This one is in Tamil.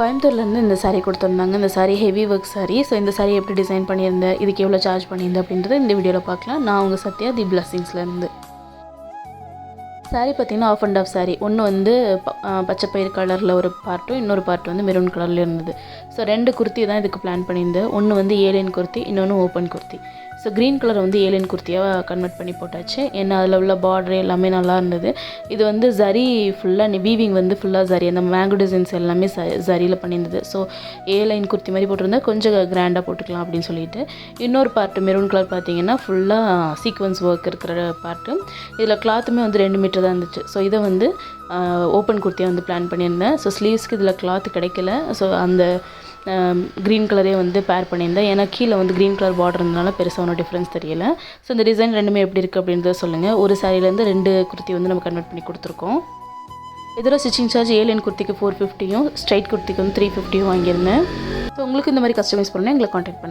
கோயம்புத்தூர்லேருந்து இந்த saree கொடுத்துருந்தாங்க. இந்த saree heavy work saree. So இந்த saree எப்படி டிசைன் பண்ணியிருந்தேன், இதுக்கு எவ்வளோ சார்ஜ் பண்ணியிருந்தேன் அப்படின்றத இந்த வீடியோவில் பார்க்கலாம். நான் உங்கள் சத்யா தி பிளஸிங்ஸ்லேருந்து. saree பார்த்திங்கன்னா ஆஃப் அண்ட் ஆஃப் saree. ஒன்று வந்து பச்சை பயிர் கலரில் ஒரு பார்ட்டும், இன்னொரு பார்ட் வந்து மெரூன் கலரில் இருந்தது. ஸோ 2 குர்த்தி தான் இதுக்கு பிளான் பண்ணியிருந்தேன். ஒன்று வந்து ஏலியன் குர்த்தி, இன்னொன்று open kurti. So green colour வந்து ஏலியன் குர்த்தியாக கன்வெர்ட் பண்ணி போட்டாச்சு. ஏன்னா அதில் உள்ள பார்டர் எல்லாமே நல்லா இருந்தது. இது வந்து ஜரி ஃபுல்லாக வீவிங் வந்து ஃபுல்லாக ஜரி, அந்த மேங்கோ டிசைன்ஸ் எல்லாமே ஜரியில் பண்ணியிருந்தது. ஸோ ஏலைன் குர்த்தி மாதிரி போட்டிருந்தா கொஞ்சம் கிராண்டாக போட்டுக்கலாம் அப்படின்னு சொல்லிட்டு. இன்னொரு பார்ட்டு மெரூன் கலர் பார்த்தீங்கன்னா ஃபுல்லாக சீக்வன்ஸ் ஒர்க் இருக்கிற பார்ட்டு. இதில் கிளாத்துமே வந்து 2 மீட்டர் தான் இருந்துச்சு. ஸோ இதை வந்து ஓப்பன் குர்த்தியாக வந்து பிளான் பண்ணியிருந்தேன். ஸோ ஸ்லீவ்ஸ்க்கு இதில் கிளாத் கிடைக்கல. ஸோ அந்த க்ரீன் கலரே வந்து பேர் பண்ணியிருந்தேன். ஏன்னா கீழே வந்து க்ரீன் கலர் பார்டர் இருந்தனால பெருசாக ஒன்றும் டிஃப்ரென்ஸ் தெரியல. ஸோ இந்த டிசைன் ரெண்டுமே எப்படி இருக்குது அப்படின்றத சொல்லுங்கள். ஒரு சாரிலேருந்து 2 குர்த்தி வந்து நம்ம கன்வெர்ட் பண்ணி கொடுத்துருக்கோம். இதோட ஸ்டிச்சிங் சார்ஜ் ஏலியன் குர்த்திக்கு 450யும், ஸ்ட்ரைட் குர்த்திக்கு வந்து 350யும் வாங்கியிருந்தேன். ஸோ உங்களுக்கு இந்த மாதிரி கஸ்டமைஸ் பண்ணால் எங்களை காண்டாக்ட் பண்ணுங்கள்.